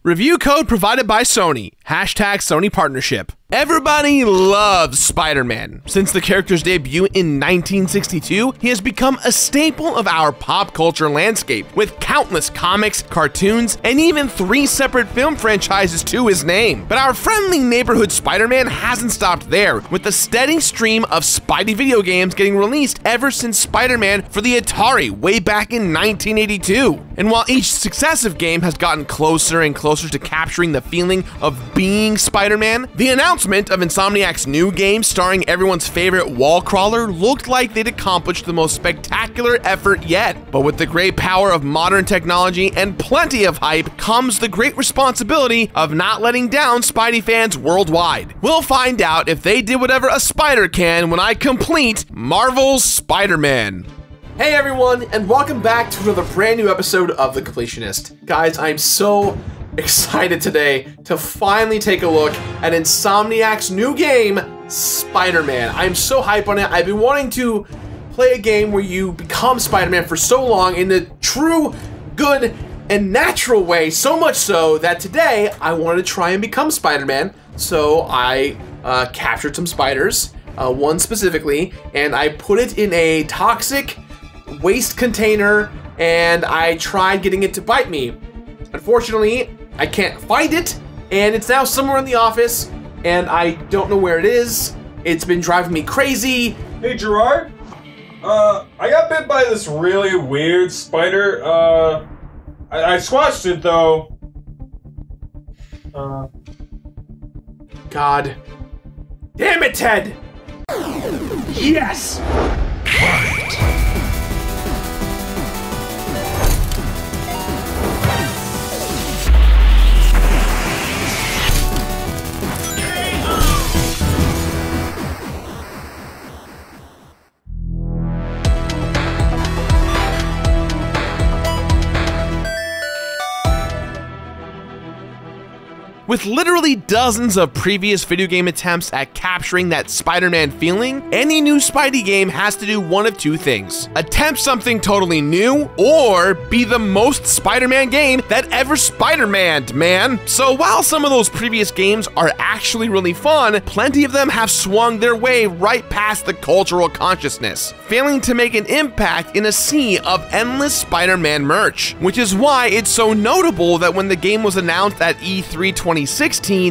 Review code provided by Sony. Hashtag Sony partnership. Everybody loves Spider-Man. Since the character's debut in 1962, he has become a staple of our pop culture landscape, with countless comics, cartoons, and even 3 separate film franchises to his name. But our friendly neighborhood Spider-Man hasn't stopped there, with a steady stream of Spidey video games getting released ever since Spider-Man for the Atari way back in 1982. And while each successive game has gotten closer and closer to capturing the feeling of being Spider-Man, the announcement of Insomniac's new game starring everyone's favorite wall crawler looked like they'd accomplished the most spectacular effort yet. But with the great power of modern technology and plenty of hype comes the great responsibility of not letting down Spidey fans worldwide. We'll find out if they did whatever a spider can when I complete Marvel's Spider-Man. Hey everyone, and welcome back to another brand new episode of The Completionist. Guys, I'm so excited today to finally take a look at Insomniac's new game, Spider-Man. I'm so hyped on it. I've been wanting to play a game where you become Spider-Man for so long in the true, good, and natural way, so much so that today I wanted to try and become Spider-Man. So I captured some spiders, one specifically, and I put it in a toxic waste container, and I tried getting it to bite me. Unfortunately, I can't find it, and it's now somewhere in the office, and I don't know where it is. It's been driving me crazy. Hey Gerard, I got bit by this really weird spider. I squashed it though. God damn it, Ted! Yes! With literally dozens of previous video game attempts at capturing that Spider-Man feeling, any new Spidey game has to do one of two things: attempt something totally new, or be the most Spider-Man game that ever Spider-Man'd, man. So while some of those previous games are actually really fun, plenty of them have swung their way right past the cultural consciousness, failing to make an impact in a sea of endless Spider-Man merch. Which is why it's so notable that when the game was announced at E3 2016,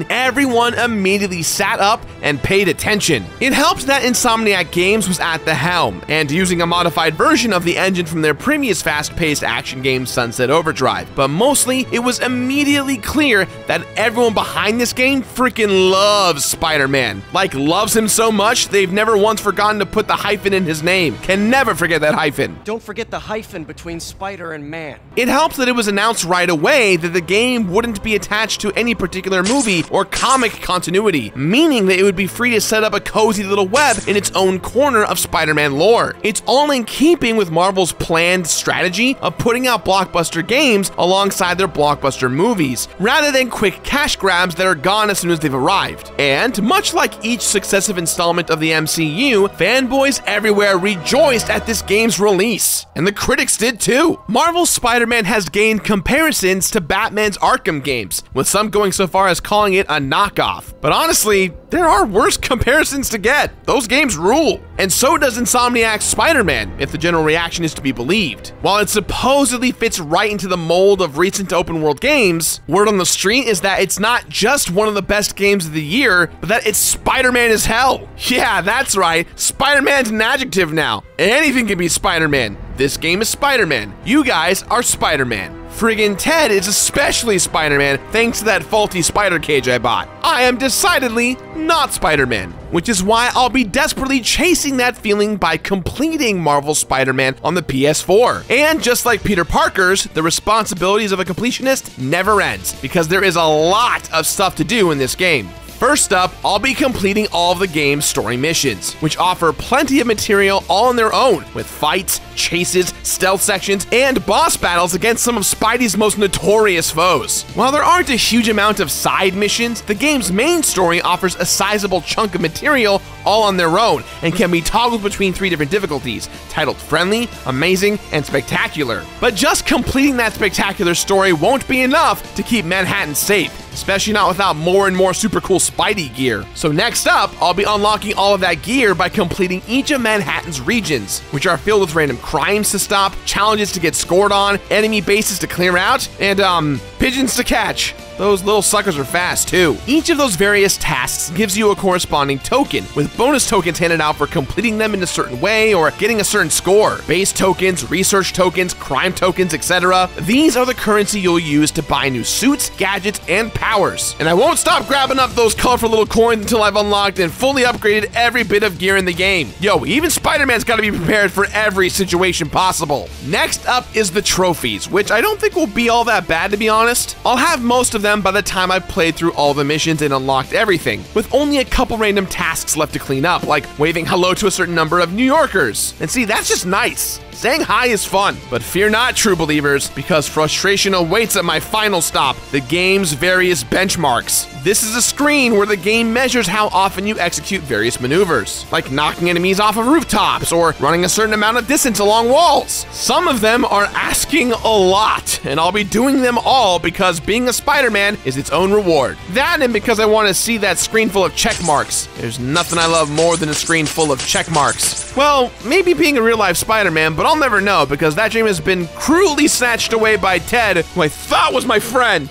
everyone immediately sat up and paid attention. It helps that Insomniac Games was at the helm, and using a modified version of the engine from their previous fast-paced action game Sunset Overdrive, but mostly it was immediately clear that everyone behind this game freaking loves Spider-Man. Like, loves him so much, they've never once forgotten to put the hyphen in his name. Can never forget that hyphen. Don't forget the hyphen between Spider and Man. It helps that it was announced right away that the game wouldn't be attached to any particular movie or comic continuity, meaning that it would be free to set up a cozy little web in its own corner of Spider-Man lore. It's all in keeping with Marvel's planned strategy of putting out blockbuster games alongside their blockbuster movies, rather than quick cash grabs that are gone as soon as they've arrived. And much like each successive installment of the MCU, fanboys everywhere rejoiced at this game's release, and the critics did too. Marvel's Spider-Man has gained comparisons to Batman's Arkham games, with some going so far as calling it a knockoff. But honestly, there are worse comparisons to get. Those games rule. And so does Insomniac's Spider-Man, if the general reaction is to be believed. While it supposedly fits right into the mold of recent open-world games, word on the street is that it's not just one of the best games of the year, but that it's Spider-Man as hell. Yeah, that's right. Spider-Man's an adjective now. Anything can be Spider-Man. This game is Spider-Man. You guys are Spider-Man. Friggin' Ted is especially Spider-Man thanks to that faulty spider cage I bought. I am decidedly not Spider-Man, which is why I'll be desperately chasing that feeling by completing Marvel's Spider-Man on the PS4. And just like Peter Parker's, the responsibilities of a completionist never ends, because there is a lot of stuff to do in this game. First up, I'll be completing all of the game's story missions, which offer plenty of material all on their own, with fights, chases, stealth sections, and boss battles against some of Spidey's most notorious foes. While there aren't a huge amount of side missions, the game's main story offers a sizable chunk of material all on their own, and can be toggled between 3 different difficulties, titled Friendly, Amazing, and Spectacular. But just completing that spectacular story won't be enough to keep Manhattan safe, especially not without more and more super cool Spidey gear. So next up, I'll be unlocking all of that gear by completing each of Manhattan's regions, which are filled with random crimes to stop, challenges to get scored on, enemy bases to clear out, and pigeons to catch. Those little suckers are fast too. Each of those various tasks gives you a corresponding token, with bonus tokens handed out for completing them in a certain way or getting a certain score. Base tokens, research tokens, crime tokens, etc. These are the currency you'll use to buy new suits, gadgets, and powers. And I won't stop grabbing up those colorful little coins until I've unlocked and fully upgraded every bit of gear in the game. Yo, even Spider-Man's gotta be prepared for every situation possible. Next up is the trophies, which I don't think will be all that bad, to be honest. I'll have most of them by the time I've played through all the missions and unlocked everything, with only a couple random tasks left to clean up, like waving hello to a certain number of New Yorkers. And see, that's just nice. Saying hi is fun, but fear not, true believers, because frustration awaits at my final stop, the game's various benchmarks. This is a screen where the game measures how often you execute various maneuvers, like knocking enemies off of rooftops or running a certain amount of distance along walls. Some of them are asking a lot, and I'll be doing them all because being a Spider-Man is its own reward. That and because I want to see that screen full of check marks. There's nothing I love more than a screen full of check marks. Well, maybe being a real-life Spider-Man, but I'll never know because that dream has been cruelly snatched away by Ted, who I thought was my friend.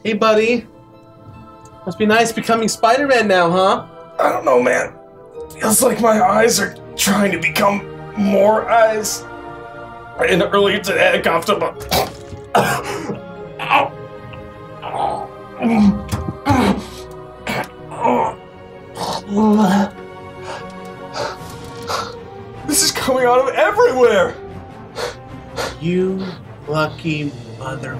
Hey, buddy. Must be nice becoming Spider-Man now, huh? I don't know, man. Feels like my eyes are trying to become more eyes. And earlier today, I coughed up This is coming out of everywhere! You lucky motherfucker.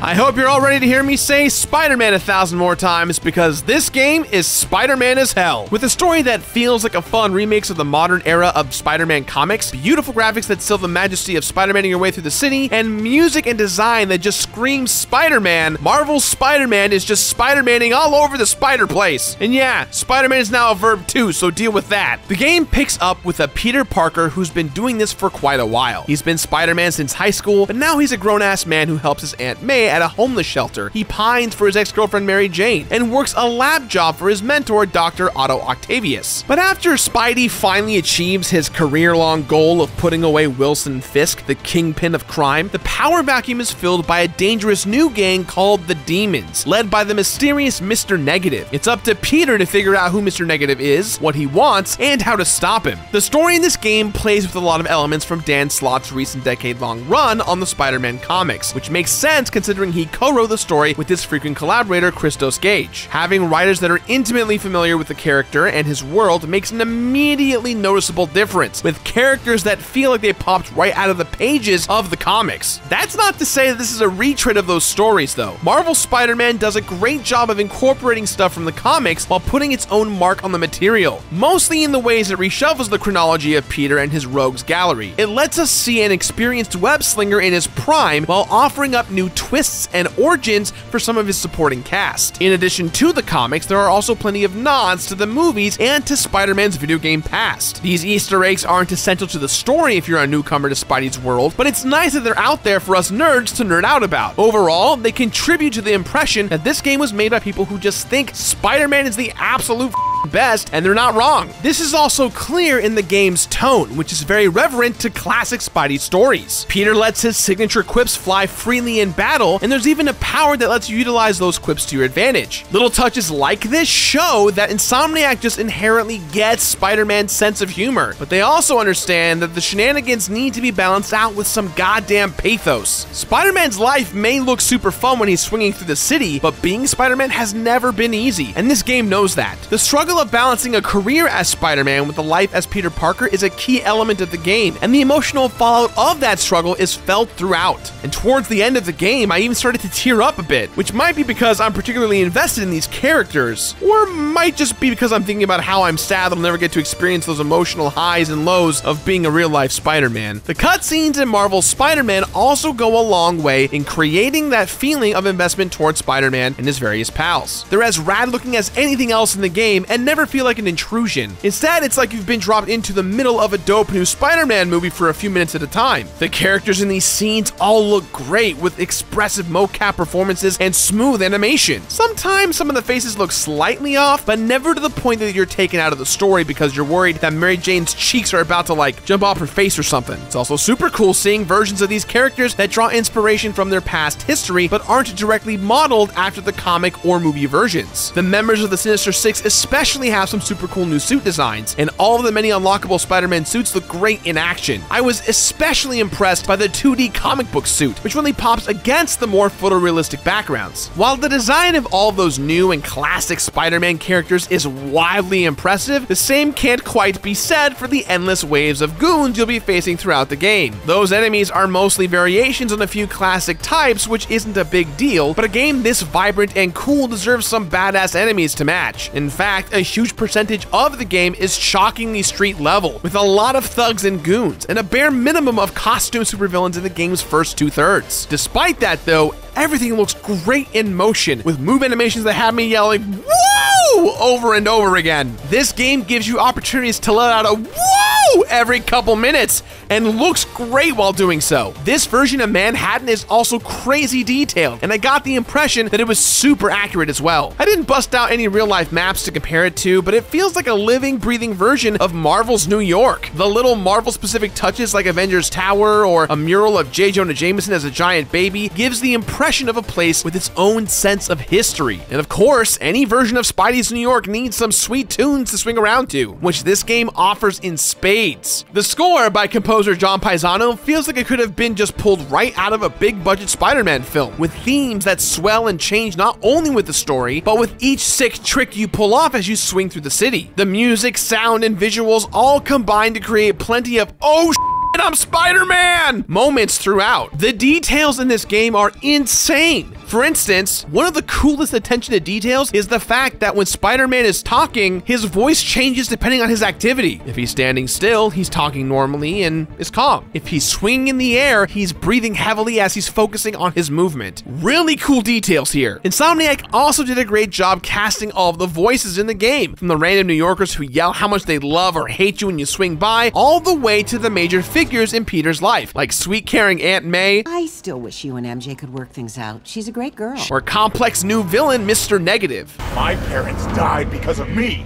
I hope you're all ready to hear me say Spider-Man 1,000 more times, because this game is Spider-Man as hell. With a story that feels like a fun remix of the modern era of Spider-Man comics, beautiful graphics that still the majesty of Spider-Man-ing your way through the city, and music and design that just screams Spider-Man, Marvel's Spider-Man is just Spider-Man-ing all over the Spider place. And yeah, Spider-Man is now a verb too, so deal with that. The game picks up with a Peter Parker who's been doing this for quite a while. He's been Spider-Man since high school, but now he's a grown-ass man who helps his Aunt May at a homeless shelter. He pines for his ex-girlfriend Mary Jane and works a lab job for his mentor Dr. Otto Octavius. But after Spidey finally achieves his career-long goal of putting away Wilson Fisk, the kingpin of crime, the power vacuum is filled by a dangerous new gang called the Demons, led by the mysterious Mr. Negative. It's up to Peter to figure out who Mr. Negative is, what he wants, and how to stop him. The story in this game plays with a lot of elements from Dan Slott's recent decade-long run on the Spider-Man comics, which makes sense considering he co-wrote the story with his frequent collaborator Christos Gage. Having writers that are intimately familiar with the character and his world makes an immediately noticeable difference, with characters that feel like they popped right out of the pages of the comics. That's not to say that this is a retread of those stories though. Marvel's Spider-Man does a great job of incorporating stuff from the comics while putting its own mark on the material, mostly in the ways it reshuffles the chronology of Peter and his rogues gallery. It lets us see an experienced web-slinger in his prime while offering up new twists and origins for some of his supporting cast. In addition to the comics, there are also plenty of nods to the movies and to Spider-Man's video game past. These Easter eggs aren't essential to the story if you're a newcomer to Spidey's world, but it's nice that they're out there for us nerds to nerd out about. Overall, they contribute to the impression that this game was made by people who just think Spider-Man is the absolute best, and they're not wrong. This is also clear in the game's tone, which is very reverent to classic Spidey stories. Peter lets his signature quips fly freely in battle, and there's even a power that lets you utilize those quips to your advantage. Little touches like this show that Insomniac just inherently gets Spider-Man's sense of humor, but they also understand that the shenanigans need to be balanced out with some goddamn pathos. Spider-Man's life may look super fun when he's swinging through the city, but being Spider-Man has never been easy, and this game knows that. The struggle struggle of balancing a career as Spider-Man with a life as Peter Parker is a key element of the game, and the emotional fallout of that struggle is felt throughout. And towards the end of the game, I even started to tear up a bit, which might be because I'm particularly invested in these characters, or might just be because I'm thinking about how I'm sad that I'll never get to experience those emotional highs and lows of being a real-life Spider-Man. The cutscenes in Marvel's Spider-Man also go a long way in creating that feeling of investment towards Spider-Man and his various pals. They're as rad-looking as anything else in the game and never feel like an intrusion. Instead, it's like you've been dropped into the middle of a dope new Spider-Man movie for a few minutes at a time. The characters in these scenes all look great with expressive mocap performances and smooth animation. Sometimes some of the faces look slightly off, but never to the point that you're taken out of the story because you're worried that Mary Jane's cheeks are about to like jump off her face or something. It's also super cool seeing versions of these characters that draw inspiration from their past history but aren't directly modeled after the comic or movie versions. The members of the Sinister Six especially have some super cool new suit designs, and all of the many unlockable Spider-Man suits look great in action. I was especially impressed by the 2D comic book suit, which really pops against the more photorealistic backgrounds. While the design of all of those new and classic Spider-Man characters is wildly impressive, the same can't quite be said for the endless waves of goons you'll be facing throughout the game. Those enemies are mostly variations on a few classic types, which isn't a big deal, but a game this vibrant and cool deserves some badass enemies to match. In fact, a huge percentage of the game is shockingly street level, with a lot of thugs and goons, and a bare minimum of costume supervillains in the game's first 2/3. Despite that though, everything looks great in motion, with move animations that have me yelling, "Woo!" over and over again. This game gives you opportunities to let out a "woo!" every couple minutes, and looks great while doing so. This version of Manhattan is also crazy detailed, and I got the impression that it was super accurate as well. I didn't bust out any real-life maps to compare it to, but it feels like a living, breathing version of Marvel's New York. The little Marvel-specific touches like Avengers Tower or a mural of J. Jonah Jameson as a giant baby gives the impression of a place with its own sense of history. And of course, any version of Spidey's New York needs some sweet tunes to swing around to, which this game offers in spades. The score by composer John Paisano feels like it could have been just pulled right out of a big-budget Spider-Man film, with themes that swell and change not only with the story, but with each sick trick you pull off as you swing through the city. The music, sound, and visuals all combine to create plenty of "oh shit, I'm Spider-Man" moments throughout. The details in this game are insane. For instance, one of the coolest attention to details is the fact that when Spider-Man is talking, his voice changes depending on his activity. If he's standing still, he's talking normally and is calm. If he's swinging in the air, he's breathing heavily as he's focusing on his movement. Really cool details here. Insomniac also did a great job casting all of the voices in the game, from the random New Yorkers who yell how much they love or hate you when you swing by, all the way to the major figures in Peter's life, like sweet caring Aunt May. I still wish you and MJ could work things out. She's a great girl. Or complex new villain, Mr. Negative. My parents died because of me.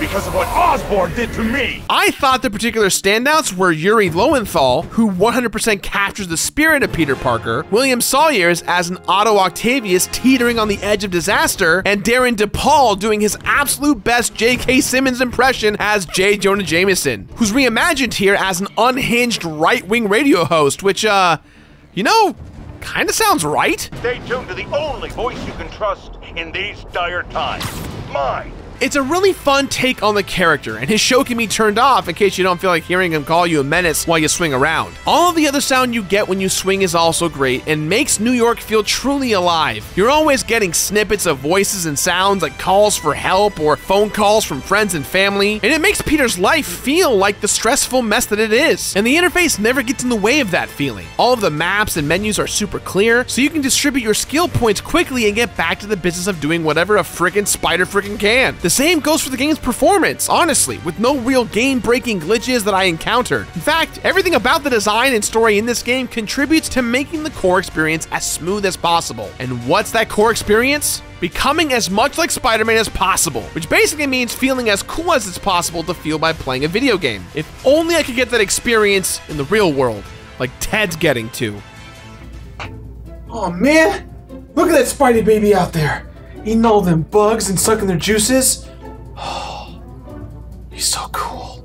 Because of what Osborn did to me! I thought the particular standouts were Yuri Lowenthal, who 100% captures the spirit of Peter Parker, William Sawyers as an Otto Octavius teetering on the edge of disaster, and Darren DePaul doing his absolute best J.K. Simmons impression as J. Jonah Jameson, who's reimagined here as an unhinged right-wing radio host, which, you know, kinda sounds right. Stay tuned to the only voice you can trust in these dire times. Mine. It's a really fun take on the character, and his show can be turned off in case you don't feel like hearing him call you a menace while you swing around. All of the other sound you get when you swing is also great and makes New York feel truly alive. You're always getting snippets of voices and sounds like calls for help or phone calls from friends and family, and it makes Peter's life feel like the stressful mess that it is. And the interface never gets in the way of that feeling. All of the maps and menus are super clear, so you can distribute your skill points quickly and get back to the business of doing whatever a frickin' spider frickin' can. The same goes for the game's performance, honestly, with no real game-breaking glitches that I encountered. In fact, everything about the design and story in this game contributes to making the core experience as smooth as possible. And what's that core experience? Becoming as much like Spider-Man as possible, which basically means feeling as cool as it's possible to feel by playing a video game. If only I could get that experience in the real world, like Ted's getting to. Oh man, look at that Spidey baby out there, eating all them bugs and sucking their juices. Oh, he's so cool.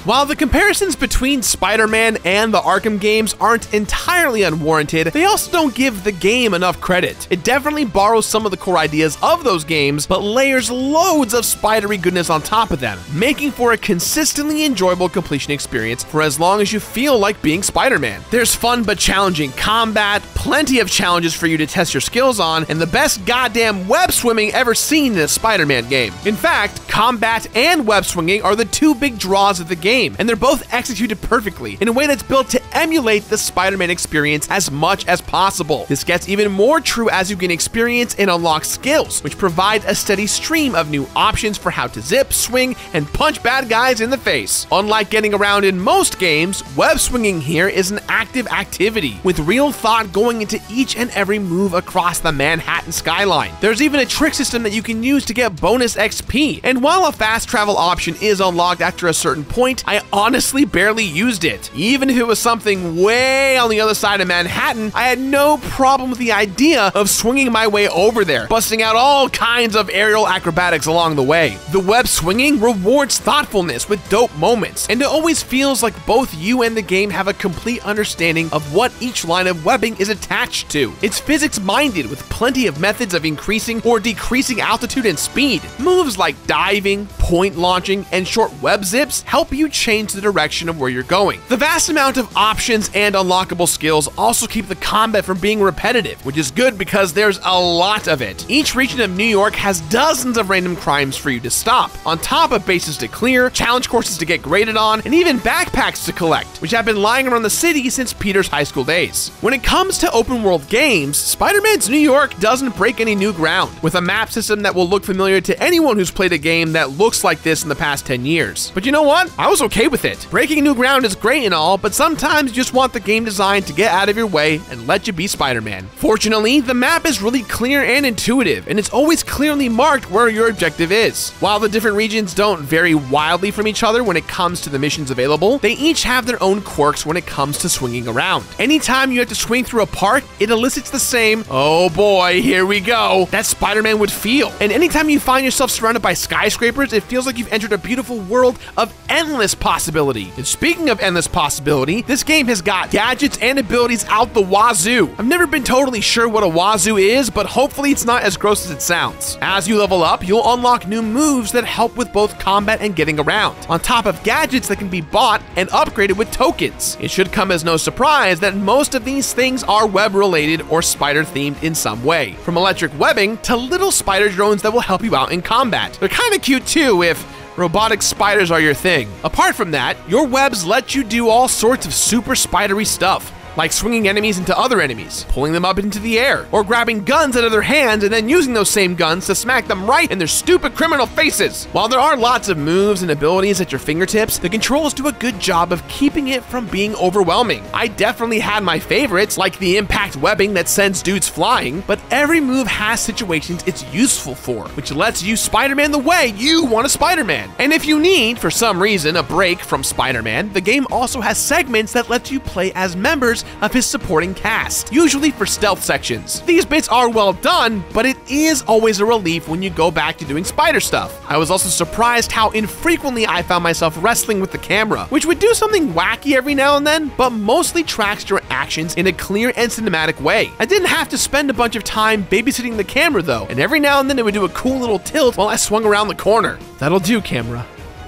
While the comparisons between Spider-Man and the Arkham games aren't entirely unwarranted, they also don't give the game enough credit. It definitely borrows some of the core ideas of those games, but layers loads of spidery goodness on top of them, making for a consistently enjoyable completion experience for as long as you feel like being Spider-Man. There's fun but challenging combat, plenty of challenges for you to test your skills on, and the best goddamn web swimming ever seen in a Spider-Man game. In fact, combat and web swinging are the two big draws of the game, and they're both executed perfectly in a way that's built to emulate the Spider-Man experience as much as possible. This gets even more true as you gain experience and unlock skills, which provide a steady stream of new options for how to zip, swing, and punch bad guys in the face. Unlike getting around in most games, web swinging here is an active activity, with real thought going into each and every move across the Manhattan skyline. There's even a trick system that you can use to get bonus XP, and while a fast travel option is unlocked after a certain point, I honestly barely used it. Even if it was something way on the other side of Manhattan, I had no problem with the idea of swinging my way over there, busting out all kinds of aerial acrobatics along the way. The web swinging rewards thoughtfulness with dope moments, and it always feels like both you and the game have a complete understanding of what each line of webbing is attached to. It's physics-minded with plenty of methods of increasing or decreasing altitude and speed. Moves like diving, point launching, and short web zips help you change the direction of where you're going. The vast amount of options and unlockable skills also keep the combat from being repetitive, which is good because there's a lot of it. Each region of New York has dozens of random crimes for you to stop, on top of bases to clear, challenge courses to get graded on, and even backpacks to collect, which have been lying around the city since Peter's high school days. When it comes to open world games, Spider-Man's New York doesn't break any new ground, with a map system that will look familiar to anyone who's played a game that looks like this in the past 10 years. But you know what? I was okay with it. Breaking new ground is great and all, but sometimes you just want the game design to get out of your way and let you be Spider-Man. Fortunately, the map is really clear and intuitive, and it's always clearly marked where your objective is. While the different regions don't vary wildly from each other when it comes to the missions available, they each have their own quirks when it comes to swinging around. Anytime you have to swing through a park, it elicits the same, "Oh boy, here we go," that Spider-Man would feel. And anytime you find yourself surrounded by skyscrapers, it feels like you've entered a beautiful world of endless possibility. And speaking of endless possibility, this game has got gadgets and abilities out the wazoo. I've never been totally sure what a wazoo is, but hopefully it's not as gross as it sounds. As you level up, you'll unlock new moves that help with both combat and getting around, on top of gadgets that can be bought and upgraded with tokens. It should come as no surprise that most of these things are web-related or spider-themed in some way, from electric webbing to little spider drones that will help you out in combat. They're kind of cute too if robotic spiders are your thing. Apart from that, your webs let you do all sorts of super spidery stuff, like swinging enemies into other enemies, pulling them up into the air, or grabbing guns out of their hands and then using those same guns to smack them right in their stupid criminal faces. While there are lots of moves and abilities at your fingertips, the controls do a good job of keeping it from being overwhelming. I definitely had my favorites, like the impact webbing that sends dudes flying, but every move has situations it's useful for, which lets you Spider-Man the way you want to Spider-Man. And if you need, for some reason, a break from Spider-Man, the game also has segments that let you play as members of his supporting cast, usually for stealth sections. These bits are well done, but it is always a relief when you go back to doing spider stuff. I was also surprised how infrequently I found myself wrestling with the camera, which would do something wacky every now and then, but mostly tracks your actions in a clear and cinematic way. I didn't have to spend a bunch of time babysitting the camera though, and every now and then it would do a cool little tilt while I swung around the corner. That'll do, camera.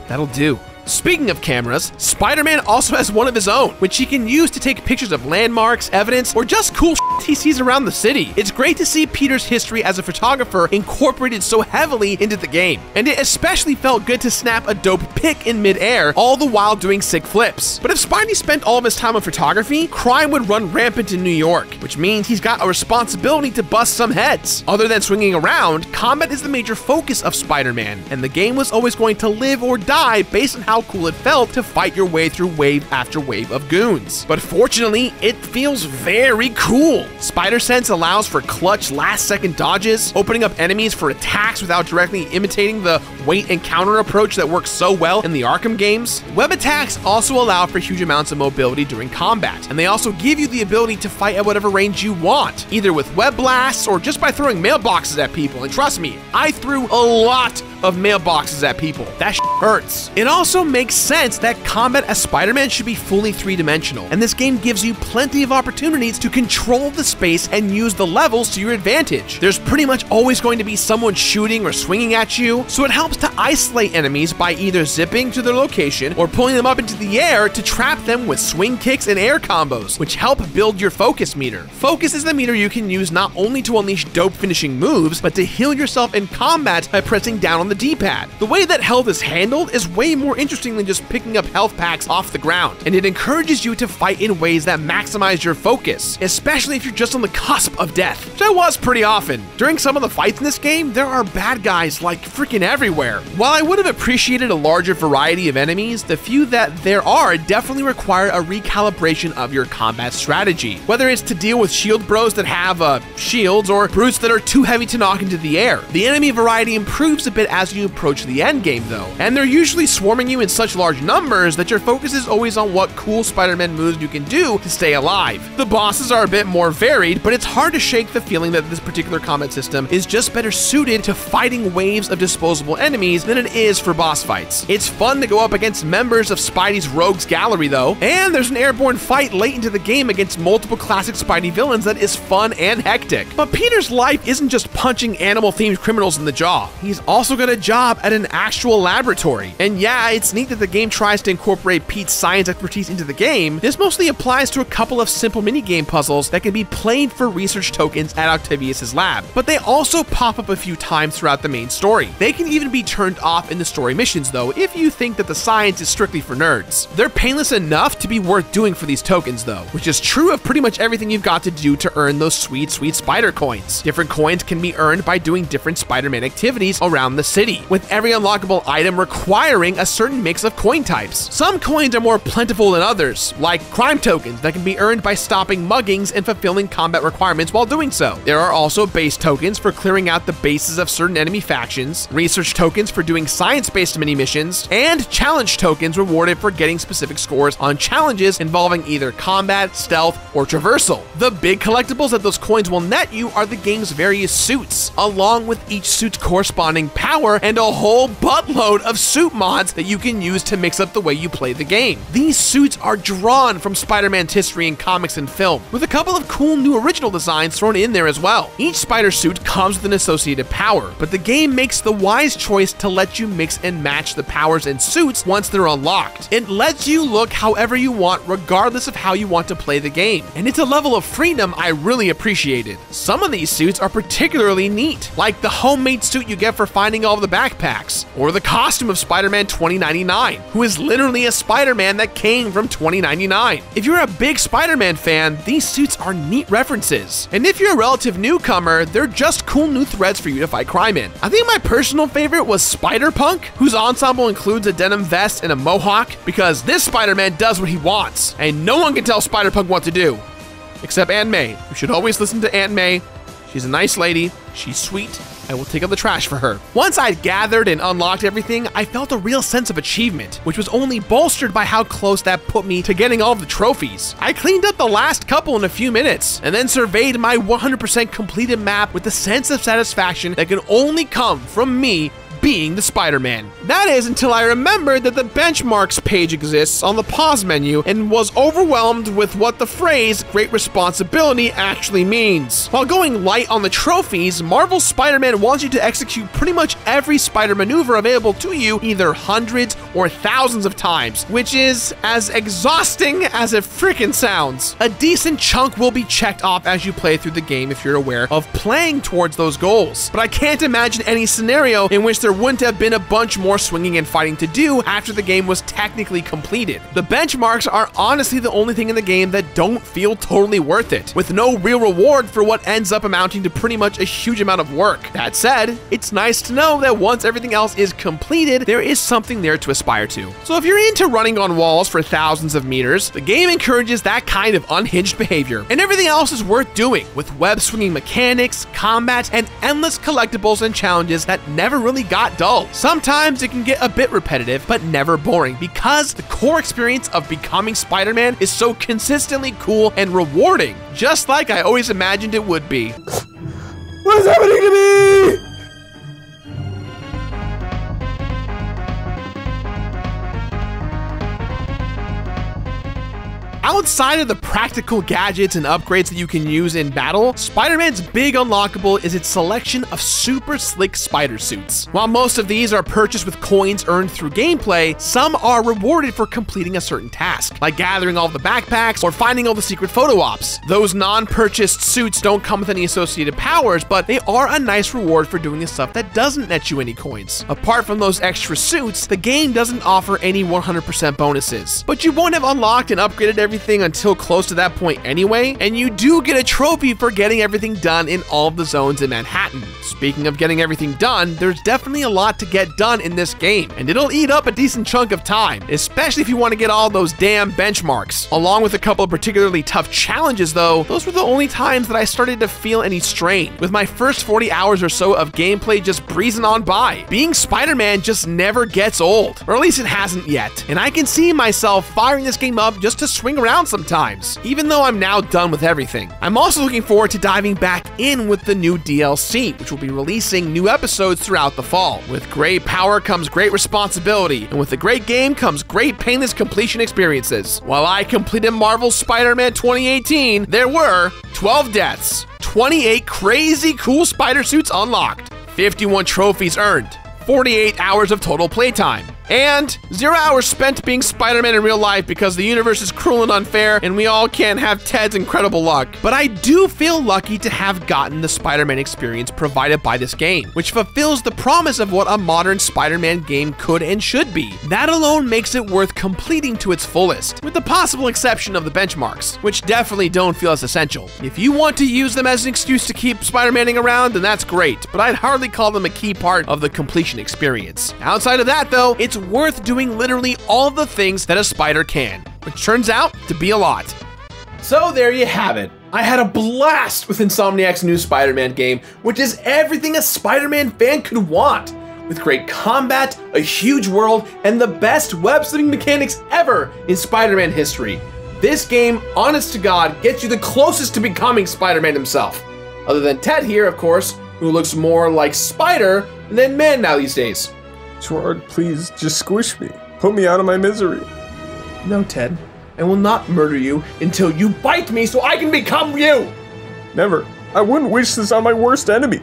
That'll do. Speaking of cameras, Spider-Man also has one of his own, which he can use to take pictures of landmarks, evidence, or just cool shit he sees around the city. It's great to see Peter's history as a photographer incorporated so heavily into the game, and it especially felt good to snap a dope pic in mid-air, all the while doing sick flips. But if Spidey spent all of his time on photography, crime would run rampant in New York, which means he's got a responsibility to bust some heads. Other than swinging around, combat is the major focus of Spider-Man, and the game was always going to live or die based on how cool it felt to fight your way through wave after wave of goons. But fortunately, it feels very cool. Spider Sense allows for clutch last-second dodges, opening up enemies for attacks without directly imitating the wait and counter approach that works so well in the Arkham games. Web attacks also allow for huge amounts of mobility during combat, and they also give you the ability to fight at whatever range you want, either with web blasts or just by throwing mailboxes at people. And trust me, I threw a lot of mailboxes at people. That shit hurts. It also makes sense that combat as Spider-Man should be fully three-dimensional, and this game gives you plenty of opportunities to control the space and use the levels to your advantage. There's pretty much always going to be someone shooting or swinging at you, so it helps to isolate enemies by either zipping to their location or pulling them up into the air to trap them with swing kicks and air combos, which help build your focus meter. Focus is the meter you can use not only to unleash dope finishing moves, but to heal yourself in combat by pressing down on the D-pad. The way that health is handled is way more interesting than just picking up health packs off the ground, and it encourages you to fight in ways that maximize your focus, especially if you're just on the cusp of death, which I was pretty often. During some of the fights in this game, there are bad guys like freaking everywhere. While I would have appreciated a larger variety of enemies, the few that there are definitely require a recalibration of your combat strategy, whether it's to deal with shield bros that have shields or brutes that are too heavy to knock into the air. The enemy variety improves a bit as you approach the end game though, and they're usually swarming you in such large numbers that your focus is always on what cool Spider-Man moves you can do to stay alive. The bosses are a bit more varied, but it's hard to shake the feeling that this particular combat system is just better suited to fighting waves of disposable enemies than it is for boss fights. It's fun to go up against members of Spidey's rogues gallery though, and there's an airborne fight late into the game against multiple classic Spidey villains that is fun and hectic. But Peter's life isn't just punching animal-themed criminals in the jaw. He's also got a job at an actual laboratory. And yeah, it's neat that the game tries to incorporate Pete's science expertise into the game. This mostly applies to a couple of simple minigame puzzles that can be played for research tokens at Octavius' lab, but they also pop up a few times throughout the main story. They can even be turned off in the story missions though, if you think that the science is strictly for nerds. They're painless enough to be worth doing for these tokens though, which is true of pretty much everything you've got to do to earn those sweet spider coins. Different coins can be earned by doing different Spider-Man activities around the city, with every unlockable item requiring a certain mix of coin types. Some coins are more plentiful than others, like crime tokens that can be earned by stopping muggings and fulfilling combat requirements while doing so. There are also base tokens for clearing out the bases of certain enemy factions, research tokens for doing science-based mini-missions, and challenge tokens rewarded for getting specific scores on challenges involving either combat, stealth, or traversal. The big collectibles that those coins will net you are the game's various suits, along with each suit's corresponding power and a whole buttload of suit mods that you can use to mix up the way you play the game. These suits are drawn from Spider-Man's history in comics and film, with a couple of cool new original designs thrown in there as well. Each spider suit comes with an associated power, but the game makes the wise choice to let you mix and match the powers and suits once they're unlocked. It lets you look however you want regardless of how you want to play the game, and it's a level of freedom I really appreciated. Some of these suits are particularly neat, like the homemade suit you get for finding all of the backpacks, or the costume of Spider-Man 2099, who is literally a Spider-Man that came from 2099. If you're a big Spider-Man fan, these suits are neat references, and if you're a relative newcomer, they're just cool new threads for you to fight crime in. I think my personal favorite was Spider-Punk, whose ensemble includes a denim vest and a mohawk, because this Spider-Man does what he wants, and no one can tell Spider-Punk what to do. Except Aunt May. You should always listen to Aunt May. She's a nice lady, she's sweet, I will take out the trash for her. Once I'd gathered and unlocked everything, I felt a real sense of achievement, which was only bolstered by how close that put me to getting all of the trophies. I cleaned up the last couple in a few minutes, and then surveyed my 100% completed map with the sense of satisfaction that can only come from me being the Spider-Man. That is until I remembered that the benchmarks page exists on the pause menu and was overwhelmed with what the phrase great responsibility actually means. While going light on the trophies, Marvel's Spider-Man wants you to execute pretty much every spider maneuver available to you either hundreds or thousands of times, which is as exhausting as it freaking sounds. A decent chunk will be checked off as you play through the game if you're aware of playing towards those goals, but I can't imagine any scenario in which there wouldn't have been a bunch more swinging and fighting to do after the game was technically completed. The benchmarks are honestly the only thing in the game that don't feel totally worth it, with no real reward for what ends up amounting to pretty much a huge amount of work. That said, it's nice to know that once everything else is completed, there is something there to aspire to. So if you're into running on walls for thousands of meters, the game encourages that kind of unhinged behavior, and everything else is worth doing, with web swinging mechanics, combat, and endless collectibles and challenges that never really got dull. Sometimes it can get a bit repetitive, but never boring, because the core experience of becoming Spider-Man is so consistently cool and rewarding, just like I always imagined it would be. What is happening to me? outside of the practical gadgets and upgrades that you can use in battle, Spider-Man's big unlockable is its selection of super slick spider suits. While most of these are purchased with coins earned through gameplay, some are rewarded for completing a certain task, like gathering all the backpacks or finding all the secret photo ops. Those non-purchased suits don't come with any associated powers, but they are a nice reward for doing the stuff that doesn't net you any coins. Apart from those extra suits, the game doesn't offer any 100% bonuses, but you won't have unlocked and upgraded everything until close to that point anyway, and you do get a trophy for getting everything done in all of the zones in Manhattan. Speaking of getting everything done, there's definitely a lot to get done in this game, and it'll eat up a decent chunk of time, especially if you want to get all those damn benchmarks. Along with a couple of particularly tough challenges though, those were the only times that I started to feel any strain, with my first 40 hours or so of gameplay just breezing on by. Being Spider-Man just never gets old, or at least it hasn't yet, and I can see myself firing this game up just to swing around sometimes, even though I'm now done with everything. I'm also looking forward to diving back in with the new DLC, which will be releasing new episodes throughout the fall. With great power comes great responsibility, and with a great game comes great painless completion experiences. While I completed Marvel's Spider-Man 2018, there were 12 deaths, 28 crazy cool spider suits unlocked, 51 trophies earned, 48 hours of total playtime, and 0 hours spent being Spider-Man in real life because the universe is cruel and unfair and we all can't have Ted's incredible luck. But I do feel lucky to have gotten the Spider-Man experience provided by this game, which fulfills the promise of what a modern Spider-Man game could and should be. That alone makes it worth completing to its fullest, with the possible exception of the benchmarks, which definitely don't feel as essential. If you want to use them as an excuse to keep Spider-Maning around, then that's great, but I'd hardly call them a key part of the completion experience. Outside of that though, it's worth doing literally all the things that a spider can, which turns out to be a lot. So there you have it. I had a blast with Insomniac's new Spider-Man game, which is everything a Spider-Man fan could want. With great combat, a huge world, and the best web-slinging mechanics ever in Spider-Man history. This game, honest to God, gets you the closest to becoming Spider-Man himself. Other than Ted here, of course, who looks more like Spider than man now these days. Gerard, please, just squish me. Put me out of my misery. No, Ted. I will not murder you until you bite me so I can become you! Never. I wouldn't wish this on my worst enemy.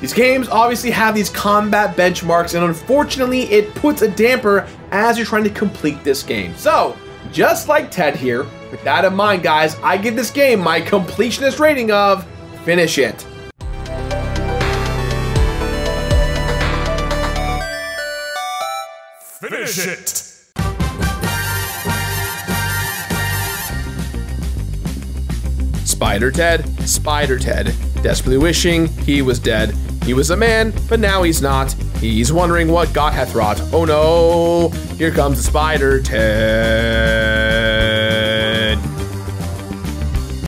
These games obviously have these combat benchmarks, and unfortunately it puts a damper as you're trying to complete this game. So, just like Ted here, with that in mind guys, I give this game my completionist rating of finish it. Finish it! Spider Ted, desperately wishing he was dead. He was a man, but now he's not. He's wondering what God hath wrought. Oh no, here comes the Spider Ted.